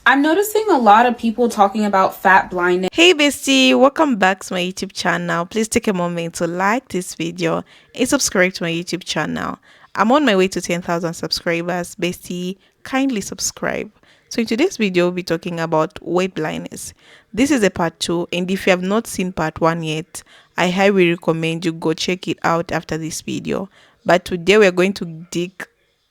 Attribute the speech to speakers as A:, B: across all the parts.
A: I'm noticing a lot of people talking about fat blindness.
B: Hey bestie, welcome back to my YouTube channel. Please take a moment to like this video and subscribe to my YouTube channel. I'm on my way to 10,000 subscribers. Bestie, kindly subscribe. So in today's video, we'll be talking about weight blindness. This is a part 2, and if you have not seen part 1 yet, I highly recommend you go check it out after this video. But today we're going to dig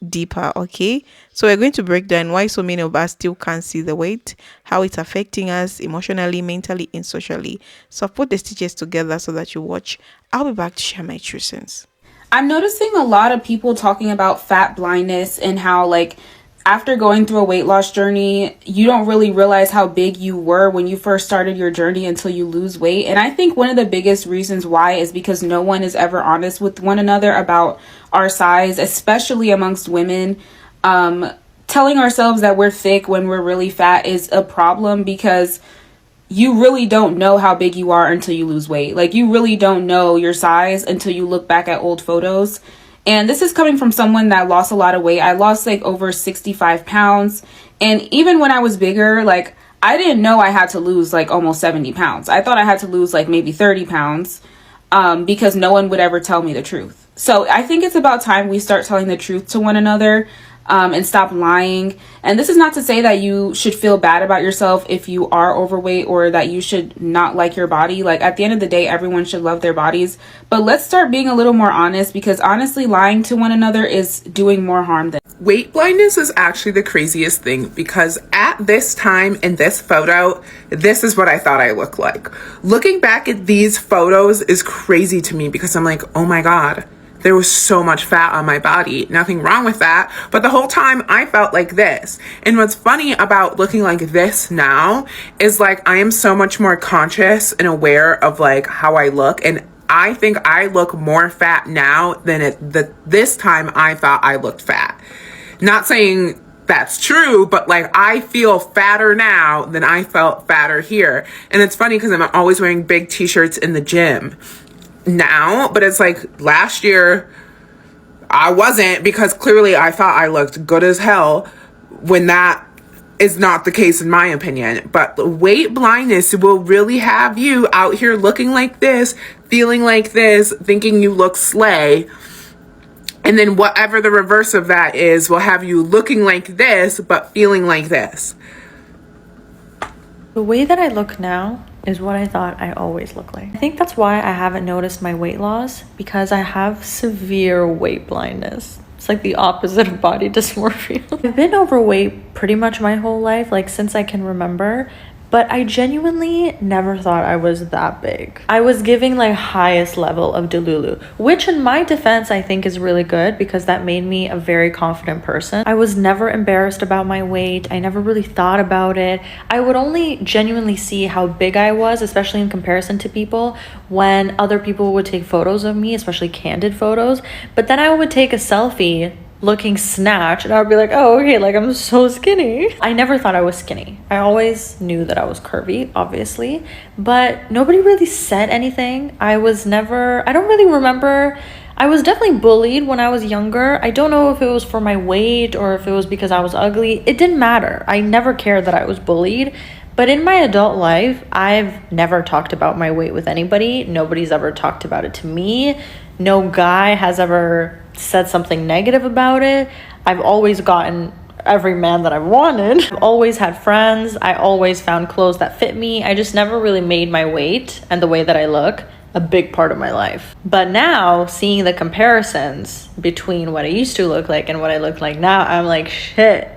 B: deeper. Okay, so we're going to break down why so many of us still can't see the weight, how it's affecting us emotionally, mentally, and socially. So I've put the stitches together so that you watch. I'll be back to share my true sense.
A: I'm noticing a lot of people talking about fat blindness and how, like, after going through a weight loss journey, you don't really realize how big you were when you first started your journey until you lose weight. And I think one of the biggest reasons why is because no one is ever honest with one another about our size, especially amongst women. Telling ourselves that we're thick when we're really fat is a problem because you really don't know how big you are until you lose weight. Like, you really don't know your size until you look back at old photos. And this is coming from someone that lost a lot of weight. I lost like over 65 pounds. And even when I was bigger, like, I didn't know I had to lose like almost 70 pounds. I thought I had to lose like maybe 30 pounds because no one would ever tell me the truth. So I think it's about time we start telling the truth to one another and stop lying. And this is not to say that you should feel bad about yourself if you are overweight or that you should not like your body. Like, at the end of the day, everyone should love their bodies. But let's start being a little more honest, because honestly, lying to one another is doing more harm than.
C: Weight blindness is actually the craziest thing, because at this time in this photo, this is what I thought I looked like. Looking back at these photos is crazy to me because I'm like, oh my God, there was so much fat on my body. Nothing wrong with that. But the whole time I felt like this. And what's funny about looking like this now is, like, I am so much more conscious and aware of like how I look. And I think I look more fat now than this time I thought I looked fat. Not saying that's true, but like, I feel fatter now than I felt fatter here. And it's funny because I'm always wearing big t-shirts in the gym now, but it's like last year I wasn't, because clearly I thought I looked good as hell, when that is not the case in my opinion. But the weight blindness will really have you out here looking like this, feeling like this, thinking you look slay. And then whatever the reverse of that is will have you looking like this, but feeling like this.
D: The way that I look now is what I thought I always look like. I think that's why I haven't noticed my weight loss, because I have severe weight blindness. It's like the opposite of body dysmorphia. I've been overweight pretty much my whole life, like since I can remember. But I genuinely never thought I was that big. I was giving like highest level of Delulu, which in my defense I think is really good, because that made me a very confident person. I was never embarrassed about my weight. I never really thought about it. I would only genuinely see how big I was, especially in comparison to people, when other people would take photos of me, especially candid photos. But then I would take a selfie looking snatched and I would be like, oh, okay, like I'm so skinny. I never thought I was skinny. I always knew that I was curvy, obviously, but nobody really said anything. I don't really remember. I was definitely bullied when I was younger. I don't know if it was for my weight or if it was because I was ugly. It didn't matter. I never cared that I was bullied. But in my adult life, I've never talked about my weight with anybody. Nobody's ever talked about it to me. No guy has ever said something negative about it. I've always gotten every man that I've wanted. I've always had friends. I always found clothes that fit me. I just never really made my weight and the way that I look a big part of my life. But now, seeing the comparisons between what I used to look like and what I look like now, I'm like, shit,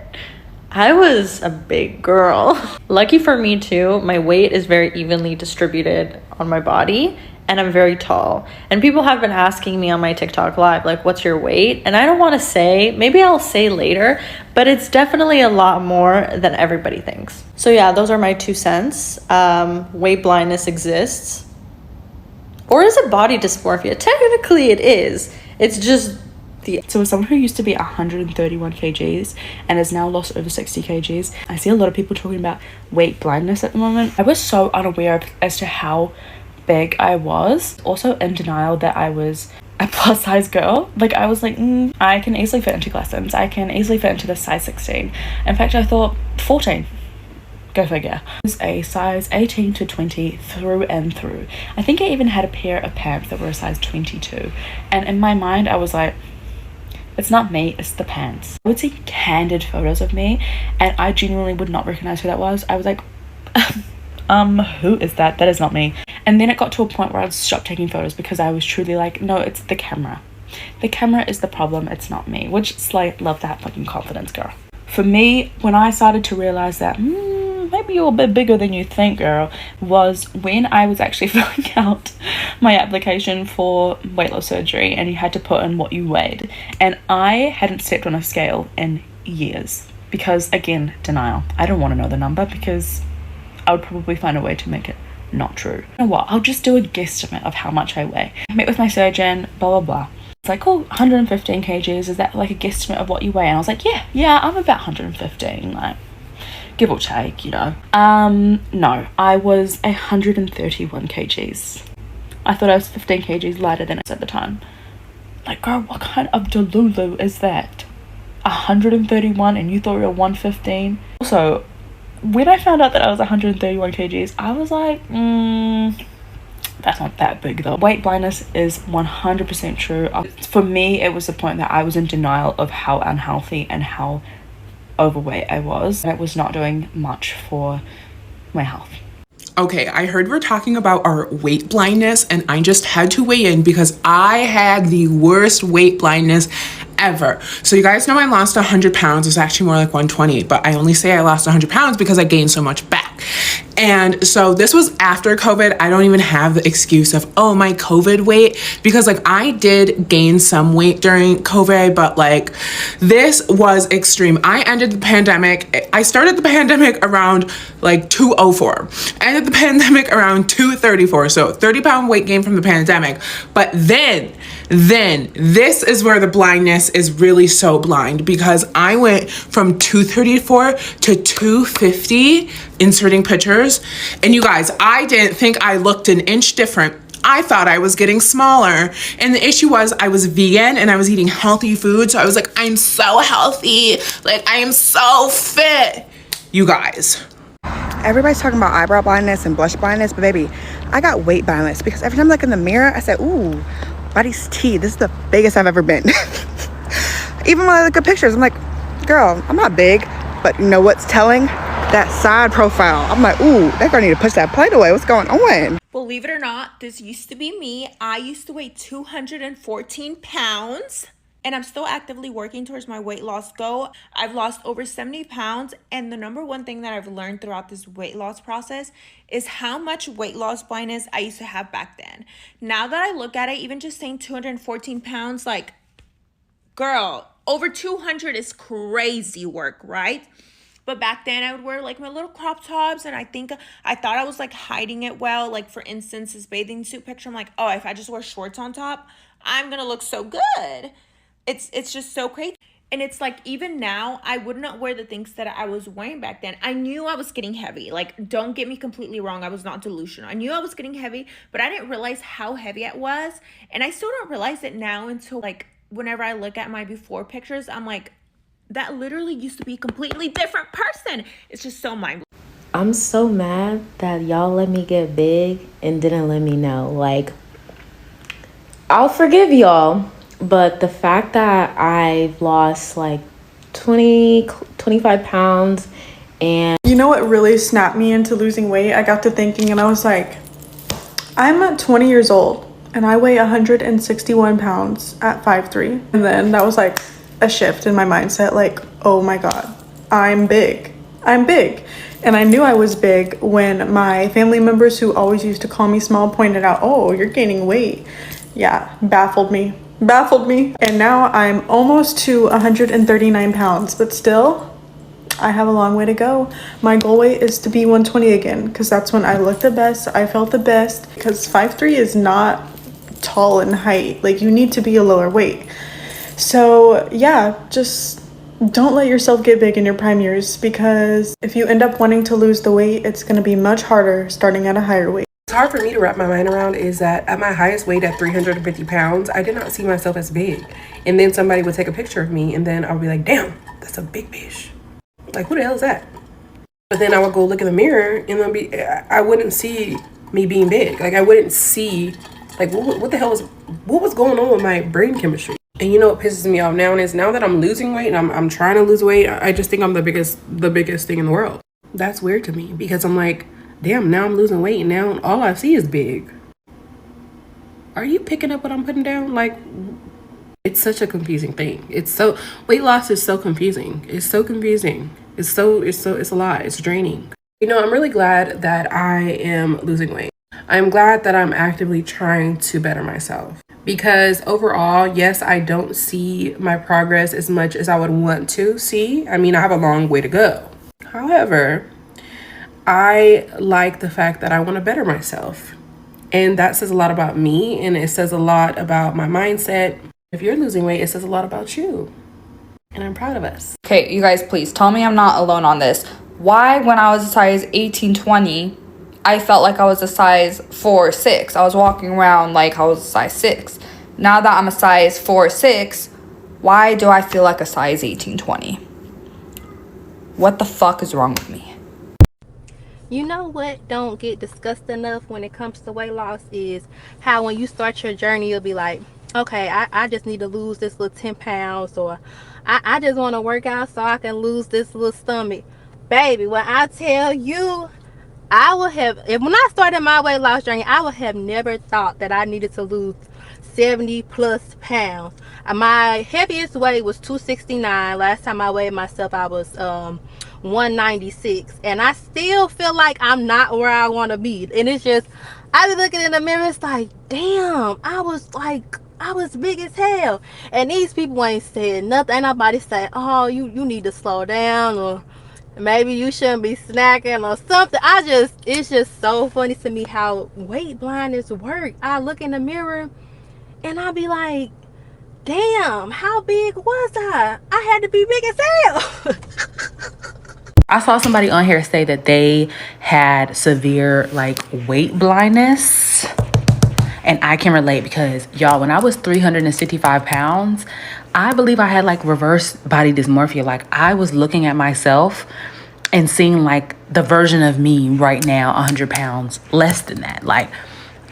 D: I was a big girl. Lucky for me too, my weight is very evenly distributed on my body, and I'm very tall. And people have been asking me on my TikTok live, like, what's your weight? And I don't want to say, maybe I'll say later, but it's definitely a lot more than everybody thinks. So yeah, those are my 2 cents. Weight blindness exists. Or is it body dysmorphia? Technically it is. It's just
E: So as someone who used to be 131 kgs and has now lost over 60 kgs, I see a lot of people talking about weight blindness at the moment. I was so unaware as to how big I was. Also in denial that I was a plus size girl. Like, I was like, I can easily fit into Glassons. I can easily fit into the size 16. In fact, I thought 14. Go figure. I was a size 18 to 20 through and through. I think I even had a pair of pants that were a size 22. And in my mind, I was like, it's not me, it's the pants. I would see candid photos of me and I genuinely would not recognize who that was. I was like, who is that? That is not me. And then it got to a point where I stopped taking photos because I was truly like, no, it's the camera. The camera is the problem, it's not me. Which it's like, love that fucking confidence, girl. For me, when I started to realize that maybe you're a bit bigger than you think, girl, was when I was actually filling out my application for weight loss surgery and you had to put in what you weighed. And I hadn't stepped on a scale in years because, again, denial. I don't want to know the number because I would probably find a way to make it not true. You know what? I'll just do a guesstimate of how much I weigh. I met with my surgeon, blah, blah, blah. It's like, oh, 115 kgs, is that like a guesstimate of what you weigh? And I was like, yeah, I'm about 115, like, give or take, you know. No, I was 131 kgs. I thought I was 15 kgs lighter than I was at the time. Like, girl, what kind of delulu is that? 131 and you thought you were 115? Also, when I found out that I was 131 kgs, I was like, that's not that big though. Weight blindness is 100% true. For me, it was the point that I was in denial of how unhealthy and how overweight I was. And it was not doing much for my health.
C: Okay, I heard we're talking about our weight blindness and I just had to weigh in because I had the worst weight blindness ever. So you guys know I lost 100 pounds. It's actually more like 120, but I only say I lost 100 pounds because I gained so much back. And so this was after COVID. I don't even have the excuse of, oh, my COVID weight, because like I did gain some weight during COVID, but like this was extreme. I ended the pandemic. I started the pandemic around like 204. I ended the pandemic around 234. So 30-pound weight gain from the pandemic. But then this is where the blindness is really so blind, because I went from 234 to 250, inserting pictures. And you guys, I didn't think I looked an inch different. I thought I was getting smaller. And the issue was I was vegan and I was eating healthy food. So I was like, I'm so healthy. Like, I am so fit. You guys.
F: Everybody's talking about eyebrow blindness and blush blindness, but baby, I got weight blindness because every time I look in the mirror, I said, ooh, body's T, this is the biggest I've ever been. Even when I look at pictures, I'm like, girl, I'm not big, but you know what's telling? That side profile. I'm like, ooh, that girl need to push that plate away. What's going on?
G: Believe it or not, this used to be me. I used to weigh 214 pounds. And I'm still actively working towards my weight loss goal. I've lost over 70 pounds. And the number one thing that I've learned throughout this weight loss process is how much weight loss blindness I used to have back then. Now that I look at it, even just saying 214 pounds, like, girl, over 200 is crazy work, right? But back then I would wear like my little crop tops, and I thought I was like hiding it well. Like, for instance, this bathing suit picture, I'm like, oh, if I just wear shorts on top, I'm gonna look so good. It's just so crazy. And it's like, even now, I would not wear the things that I was wearing back then. I knew I was getting heavy. Like, don't get me completely wrong. I was not delusional. I knew I was getting heavy, but I didn't realize how heavy it was. And I still don't realize it now until like whenever I look at my before pictures, I'm like, that literally used to be a completely different person. It's just so mind-blowing.
H: I'm so mad that y'all let me get big and didn't let me know. Like, I'll forgive y'all, but the fact that I've lost like 25 pounds and...
I: You know what really snapped me into losing weight? I got to thinking and I was like, I'm 20 years old and I weigh 161 pounds at 5'3". And then that was like a shift in my mindset, like, oh my God, I'm big. And I knew I was big when my family members, who always used to call me small, pointed out, oh, you're gaining weight. Yeah, baffled me. And now I'm almost to 139 pounds, but still, I have a long way to go. My goal weight is to be 120 again, because that's when I look the best, I felt the best, because 5'3" is not tall in height. Like, you need to be a lower weight. So yeah, just don't let yourself get big in your prime years, because if you end up wanting to lose the weight, it's going to be much harder starting at a higher weight.
J: It's hard for me to wrap my mind around is that at my highest weight at 350 pounds, I did not see myself as big. And then somebody would take a picture of me and then I'll be like, damn, that's a big bitch. Like, who the hell is that? But then I would go look in the mirror and I wouldn't see me being big. Like I wouldn't see, like what the hell what was going on with my brain chemistry? And you know what pisses me off now is now that I'm losing weight and I'm trying to lose weight, I just think I'm the biggest thing in the world. That's weird to me because I'm like, damn, now I'm losing weight and now all I see is big. Are you picking up what I'm putting down? Like, it's such a confusing thing. Weight loss is so confusing. It's so confusing. It's a lot. It's draining. You know, I'm really glad that I am losing weight. I'm glad that I'm actively trying to better myself because overall, yes, I don't see my progress as much as I would want to see. I mean, I have a long way to go. However, I like the fact that I want to better myself. And that says a lot about me and it says a lot about my mindset. If you're losing weight, it says a lot about you. And I'm proud of us.
A: Okay, you guys, please tell me I'm not alone on this. Why, when I was a size 18-20, I felt like I was a size 4-6. I was walking around like I was a size 6. Now that I'm a size 4-6, why do I feel like a size 18-20? What the fuck is wrong with me?
K: You know what don't get discussed enough when it comes to weight loss is how when you start your journey, you'll be like, okay, I just need to lose this little 10 pounds, or I just want to work out so I can lose this little stomach. Baby, when I tell you, when I started my weight loss journey, I would have never thought that I needed to lose 70 plus pounds. My heaviest weight was 269. Last time I weighed myself, I was 196, and I still feel like I'm not where I want to be. And it's just, I be looking in the mirror, it's like, damn, I was big as hell. And these people ain't said nothing. Ain't nobody say, oh, you need to slow down, or maybe you shouldn't be snacking or something. It's just so funny to me how weight blindness work. I look in the mirror and I be like, damn, how big was I? I had to be big as hell.
L: I saw somebody on here say that they had severe like weight blindness. And I can relate because y'all, when I was 365 pounds, I believe I had like reverse body dysmorphia. Like I was looking at myself and seeing like the version of me right now, 100 pounds less than that. Like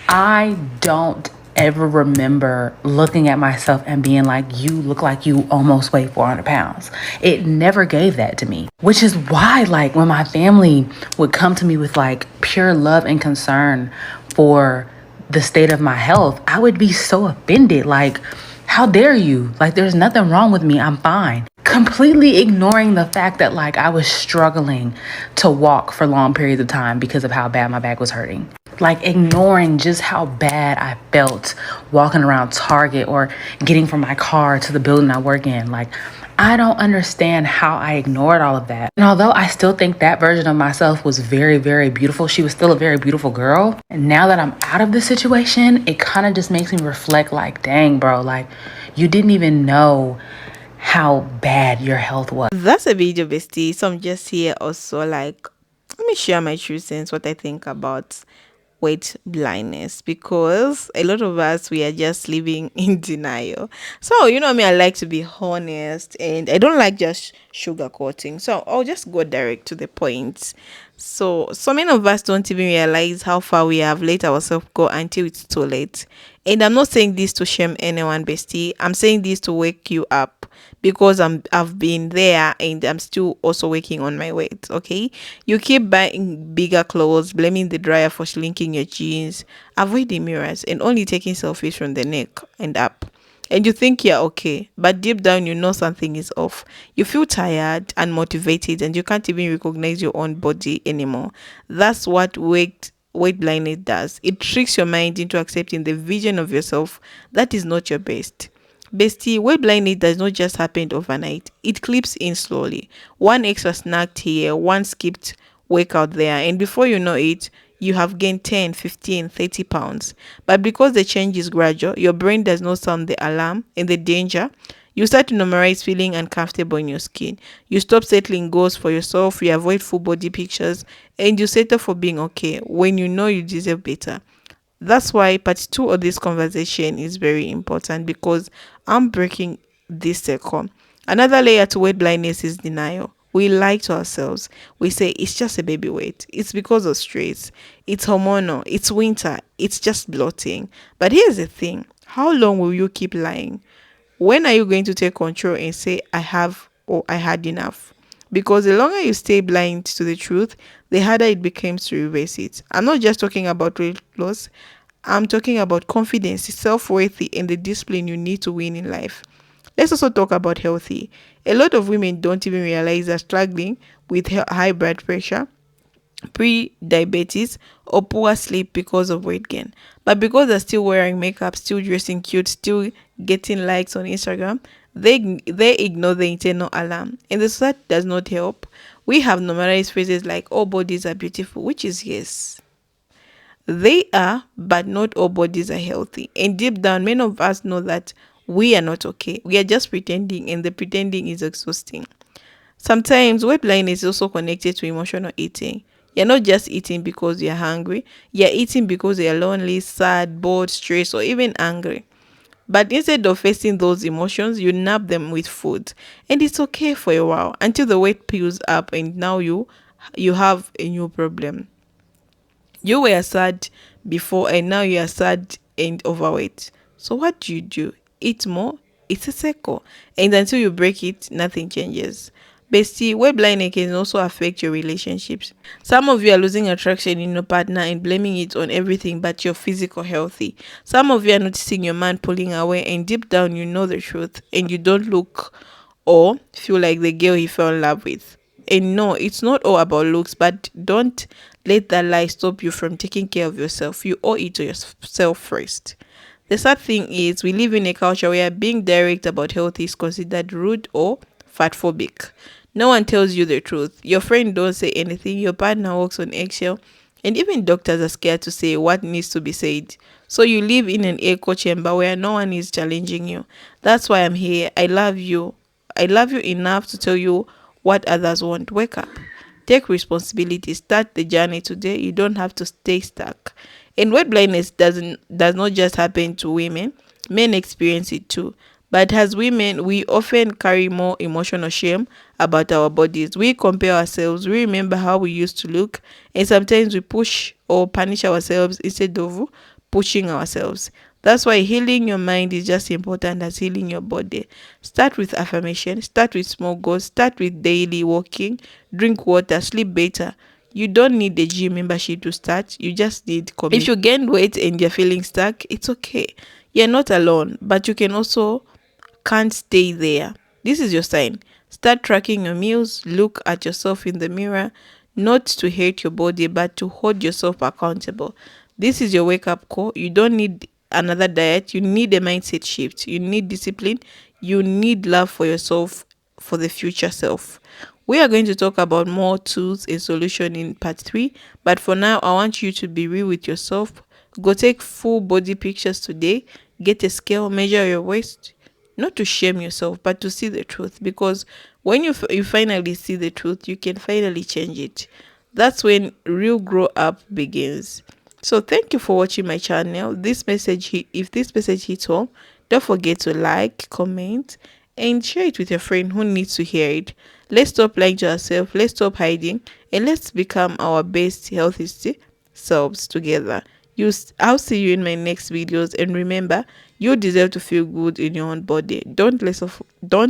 L: I don't ever remember looking at myself and being like, you look like you almost weigh 400 pounds. It never gave that to me, which is why like when my family would come to me with like pure love and concern for the state of my health, I would be so offended. Like, how dare you? Like, there's nothing wrong with me. I'm fine. Completely ignoring the fact that like I was struggling to walk for long periods of time because of how bad my back was hurting. Like ignoring just how bad I felt walking around Target or getting from my car to the building I work in. Like, I don't understand how I ignored all of that. And although I still think that version of myself was very, very beautiful, she was still a very beautiful girl. And now that I'm out of this situation, it kind of just makes me reflect like, dang, bro, like you didn't even know how bad your health was.
B: That's a video, bestie. So I'm just here also like, let me share my true sense, what I think about weight blindness, because a lot of us, we are just living in denial. So you know me, I like to be honest and I don't like just sugarcoating, so I'll just go direct to the point. So many of us don't even realize how far we have let ourselves go until it's too late. And I'm not saying this to shame anyone, bestie. I'm saying this to wake you up, because I've been there and I'm still also working on my weight. Okay, you keep buying bigger clothes, blaming the dryer for shrinking your jeans, avoiding mirrors, and only taking selfies from the neck and up. And you think you're okay, but deep down you know something is off. You feel tired, unmotivated, and you can't even recognize your own body anymore. That's what weight blindness does. It tricks your mind into accepting the vision of yourself that is not your best. Bestie, weight blindness does not just happen overnight. It clips in slowly. One extra snack here, one skipped workout there, and before you know it, you have gained 10, 15, 30 pounds. But because the change is gradual, your brain does not sound the alarm and the danger. You start to normalize feeling uncomfortable in your skin. You stop settling goals for yourself, you avoid full body pictures, and you settle for being okay when you know you deserve better. That's why part 2 of this conversation is very important, because I'm breaking this circle. Another layer to weight blindness is denial. We lie to ourselves. We say it's just a baby weight. It's because of stress. It's hormonal. It's winter. It's just bloating. But here's the thing. How long will you keep lying? When are you going to take control and say, I have or I had enough? Because the longer you stay blind to the truth, the harder it becomes to reverse it. I'm not just talking about weight loss, I'm talking about confidence, self worth, and the discipline you need to win in life. Let's also talk about healthy. A lot of women don't even realize they're struggling with high blood pressure, pre-diabetes, or poor sleep because of weight gain. But because they're still wearing makeup, still dressing cute, still getting likes on Instagram, they ignore the internal alarm. And the society does not help. We have normalized phrases like all bodies are beautiful, which is yes. They are, but not all bodies are healthy. And deep down, many of us know that we are not okay. We are just pretending, and the pretending is exhausting. Sometimes weight blindness is also connected to emotional eating. You're not just eating because you're hungry, you're eating because you're lonely, sad, bored, stressed, or even angry. But instead of facing those emotions, you nab them with food. And it's okay for a while until the weight peels up and now you have a new problem. You were sad before and now you are sad and overweight. So what do you do? Eat more? It's a cycle. And until you break it, nothing changes. Bestie, weight blindness can also affect your relationships. Some of you are losing attraction in your partner and blaming it on everything but your physical healthy. Some of you are noticing your man pulling away and deep down you know the truth and you don't look or feel like the girl he fell in love with. And no, it's not all about looks, but don't let that lie stop you from taking care of yourself. You owe it to yourself first. The sad thing is, we live in a culture where being direct about health is considered rude or fatphobic. No one tells you the truth. Your friend don't say anything. Your partner walks on eggshell. And even doctors are scared to say what needs to be said. So you live in an echo chamber where no one is challenging you. That's why I'm here. I love you. I love you enough to tell you what others won't. Wake up. Take responsibility. Start the journey today. You don't have to stay stuck. And weight blindness does not just happen to women. Men experience it too. But as women, we often carry more emotional shame about our bodies. We compare ourselves, we remember how we used to look, and sometimes we push or punish ourselves instead of pushing ourselves. That's why healing your mind is just important as healing your body. Start with affirmation, start with small goals, start with daily walking, drink water, sleep better. You don't need a gym membership to start. You just need commitment. If you gain weight and you're feeling stuck, it's okay. You're not alone, but you can also can't stay there. This is your sign. Start tracking your meals. Look at yourself in the mirror, not to hate your body, but to hold yourself accountable. This is your wake up call. You don't need another diet. You need a mindset shift. You need discipline. You need love for yourself, for the future self. We are going to talk about more tools and solution in part 3, but for now I want you to be real with yourself. Go take full body pictures today. Get a scale, measure your waist, not to shame yourself but to see the truth, because when you finally see the truth, you can finally change it. That's when real grow up begins. So thank you for watching my channel. If this message hits home, don't forget to like, comment, and share it with your friend who needs to hear it. Let's stop lying to ourselves, let's stop hiding, and let's become our best healthiest selves together. I'll see you in my next videos, and remember, you deserve to feel good in your own body. Don't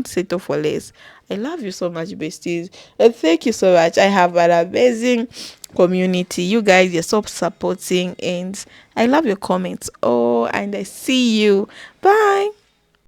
B: settle for less. I love you so much, besties, and thank you so much. I have an amazing community. You guys, you're so supporting, and I love your comments. Oh, and I see you. Bye.